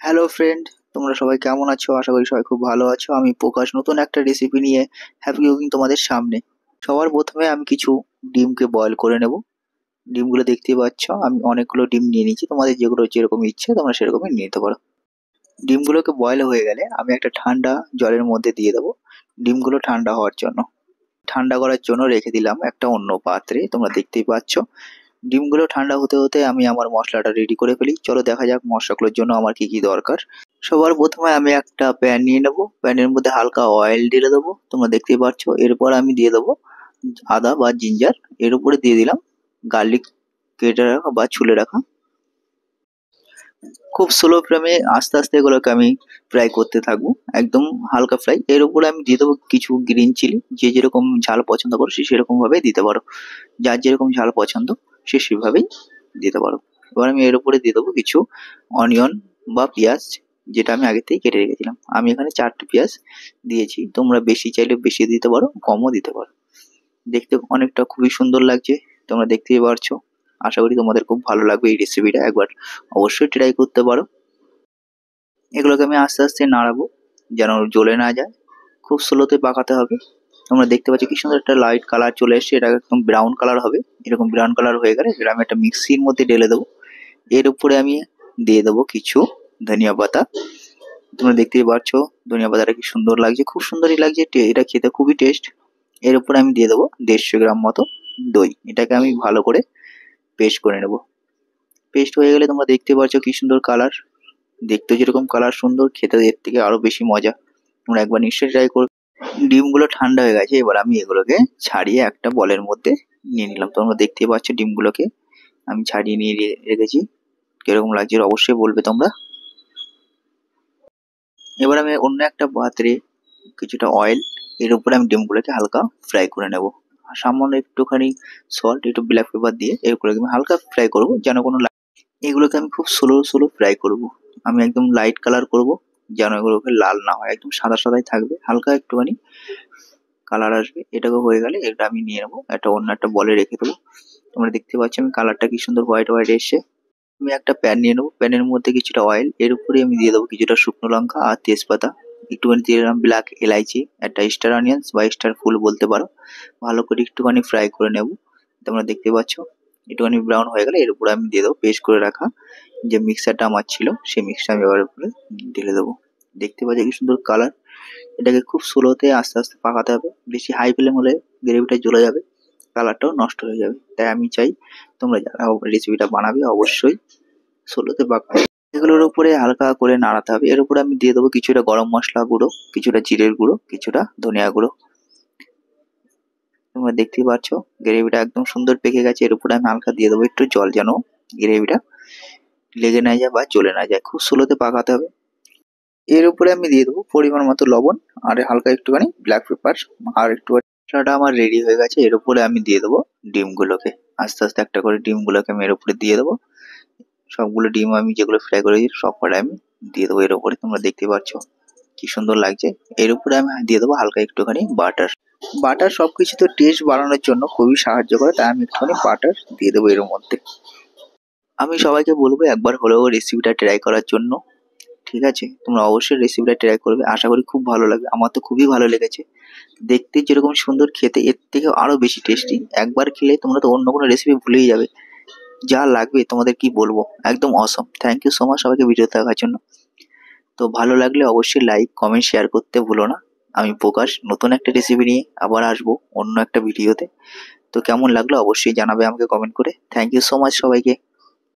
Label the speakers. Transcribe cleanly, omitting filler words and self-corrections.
Speaker 1: Hello friend, তোমরা সবাই কেমন আছো? আশা করি সবাই খুব ভালো আছো। আমি প্রকাশ নতুন একটা রেসিপি নিয়ে হ্যাপি কুকিং তোমাদের সামনে। সবার প্রথমে আমি কিছু ডিমকে বয়েল করে নেব। ডিমগুলো দেখতেই পাচ্ছ, আমি অনেকগুলো ডিম নিয়ে নিয়েছি। তোমাদের যেগুলো যেরকম ইচ্ছে তোমরা সেরকমই নিয়ে নিতে পারো। ডিমগুলোকে বয়েল হয়ে গেলে আমি একটা ঠান্ডা জলের মধ্যে দিয়ে দেবো ডিমগুলো ঠান্ডা হওয়ার জন্য। ঠান্ডা করার জন্য রেখে দিলাম একটা অন্য পাত্রে। তোমরা দেখতেই পাচ্ছ ডিমগুলো ঠান্ডা হতে হতে আমি আমার মশলাটা রেডি করে ফেলি। চলো দেখা যাক মশলাগুলোর জন্য আমার কি কি দরকার। সবার প্রথমে আমি একটা প্যান নিয়ে নেবো। প্যানের মধ্যে হালকা অয়েল ঢেলে দেবো, তোমরা দেখতেই পাচ্ছ। এরপর আমি দিয়ে দেবো আদা বা জিঞ্জার। এর উপরে দিয়ে দিলাম গার্লিক কেটে রাখা বা ছুলে রাখা। খুব স্লো ফ্লেমে আস্তে আস্তে এগুলোকে আমি ফ্রাই করতে থাকবো, একদম হালকা ফ্রাই। এর উপরে আমি দিয়ে দেবো কিছু গ্রিন চিলি। যে যেরকম ঝাল পছন্দ করো সে সেরকম ভাবে দিতে পারো। যার যেরকম ঝাল পছন্দ সে সেভাবেই দিতে পারো। এবার আমি এর উপরে দিয়ে দেবো কিছু অনিয়ন বা পেঁয়াজ, যেটা আমি আগে থেকে কেটে রেখেছিলাম। আমি এখানে 4টে পেঁয়াজ দিয়েছি, তোমরা বেশি চাইলে বেশি দিতে পারো, কমও দিতে পারো। দেখতে অনেকটা খুবই সুন্দর লাগছে, তোমরা দেখতেই পারছো। আশা করি তোমাদের খুব ভালো লাগবে এই রেসিপিটা, একবার অবশ্যই ট্রাই করতে পারো। এগুলোকে আমি আস্তে আস্তে নাড়াবো যেন জ্বলে না যায়। খুব স্লোতে পাকাতে হবে। তোমরা দেখতে পাচ্ছ কি সুন্দর একটা লাইট কালার চলে এসছে, এটা একদম ব্রাউন কালার হবে। এরকম ব্রাউন কালার হয়ে গেলে এটা আমি একটা মিক্সির মধ্যে ঢেলে দেবো। এর উপরে আমি দিয়ে দেবো কিছু ধনিয়া পাতা। তোমরা দেখতেই পাচ্ছ ধনিয়া পাতাটা কি সুন্দর লাগছে, খুব সুন্দরই লাগছে, এটা খেতে খুবই টেস্ট। এর উপরে আমি দিয়ে দেবো 150 গ্রাম মতো দই। এটাকে আমি ভালো করে পেস্ট করে নেব। পেস্ট হয়ে গেলে তোমরা দেখতে পাচ্ছ কি সুন্দর কালার। দেখতে যেরকম কালার সুন্দর, খেতে এর থেকে আরো বেশি মজা। তোমরা একবার নিশ্চয়ই ট্রাই করবে। ডিমগুলো ঠান্ডা হয়ে গেছে, এবার আমি এগুলোকে ছাড়িয়ে একটা বলের মধ্যে নিয়ে নিলাম। তোমরা দেখতেই পাচ্ছ ডিমগুলোকে আমি ছাড়িয়ে নিয়ে রেখেছি। কিরকম লাগছে অবশ্যই বলবে তোমরা। এবার আমি অন্য একটা পাত্রে কিছুটা অয়েল, এর উপরে আমি ডিমগুলোকে হালকা ফ্রাই করে নেব। আর সামান্য একটুখানি সল্ট, একটু ব্ল্যাক পেপার দিয়ে এগুলোকে আমি হালকা ফ্রাই করব, যেন কোনো এগুলোকে আমি খুব স্লো ফ্রাই করব। আমি একদম লাইট কালার করব, যেন এগুলোকে লাল না হয়, একদম সাদা সাদাই থাকবে, হালকা একটুখানি কালার আসবে। এটাকে হয়ে গেলে এটা আমি নিয়ে নেবো একটা অন্য একটা বলে রেখে দেবো। তোমরা দেখতে পাচ্ছ আমি কালারটা কি সুন্দর হোয়াইট হোয়াইট এসছে। আমি একটা প্যান নিয়ে নেবো, প্যানের মধ্যে কিছুটা অয়েল, এর উপরে আমি দিয়ে দেবো কিছুটা শুকনো লঙ্কা আর তেজপাতা। একটুখানি দিয়ে দিলাম ব্ল্যাক এলাইচি, একটা স্টার অনিয়ন্স বা স্টার ফুল বলতে পারো। ভালো করে একটুখানি ফ্রাই করে নেব। তোমরা দেখতে পাচ্ছ একটুখানি ব্রাউন হয়ে গেলে এর উপরে আমি দিয়ে দেবো পেস্ট করে রাখা যে মিক্সারটা আমার ছিল, সেই মিক্সটা আমি এবার উপরে ঢেলে দেবো। দেখতে পাচ্ছ কি সুন্দর কালার। এটাকে খুব স্লোতে আস্তে আস্তে পাকাতে হবে, বেশি হাই ফ্লেম হলে গ্রেভিটা জ্বলে যাবে, কালারটাও নষ্ট হয়ে যাবে। তাই আমি চাই তোমরা যারা রেসিপিটা বানাবে অবশ্যই স্লোতে পাকাবে। এগুলোর উপরে হালকা করে নাড়াতে হবে। এর উপরে আমি দিয়ে দেবো কিছুটা গরম মশলা গুঁড়ো, কিছুটা জিরের গুঁড়ো, কিছুটা ধনিয়া গুঁড়ো। তোমরা দেখতেই পাচ্ছ গ্রেভিটা একদম সুন্দর পেকে গেছে। এর উপরে আমি হালকা দিয়ে দেবো একটু জল, যেন গ্রেভিটা লেগে না যায় বা জ্বলে না যায়। খুব স্লোতে পাকাতে হবে। এর উপরে আমি দিয়ে দেবো পরিমাণ মতো লবণ আর হালকা একটুখানি ব্ল্যাক পেপার। আর একটু মশলাটা আমার রেডি হয়ে গেছে। এর উপরে আমি দিয়ে দেবো ডিমগুলোকে। আস্তে আস্তে একটা করে ডিমগুলোকে আমি এর উপরে দিয়ে দেবো। সবগুলো ডিম আমি যেগুলো ফ্রাই করেছি সব কটা আমি দিয়ে দেবো এর উপরে। তোমরা দেখতে পাচ্ছ কি সুন্দর লাগছে। এর উপরে আমি দিয়ে দেবো হালকা একটুখানি বাটার। বাটার সবকিছু তো টেস্ট বাড়ানোর জন্য খুবই সাহায্য করে, তাই আমি একটুখানি বাটার দিয়ে দেবো এর মধ্যে। আমি সবাইকে বলবো একবার হলেও রেসিপিটা ট্রাই করার জন্য। ঠিক আছে, তোমরা অবশ্যই রেসিপিটা ট্রাই করবে, আশা করি খুব ভালো লাগবে। আমার তো খুবই ভালো লেগেছে। দেখতে যেরকম সুন্দর, খেতে এর থেকে আরো বেশি টেস্টি। একবার খেলে তোমরা তো অন্য কোনো রেসিপি ভুলেই যাবে। যা লাগবে তোমাদের কি বলবো, একদম অসম। থ্যাংক ইউ সো মাচ সবাইকে ভিডিও দেখার জন্য। তো ভালো লাগলে অবশ্যই লাইক কমেন্ট শেয়ার করতে ভুলো না। আমি প্রকাশ নতুন একটা রেসিপি নিয়ে আবার আসবো অন্য একটা ভিডিওতে। তো কেমন লাগলো অবশ্যই জানাবে আমাকে কমেন্ট করে। থ্যাংক ইউ সো মাচ সবাইকে।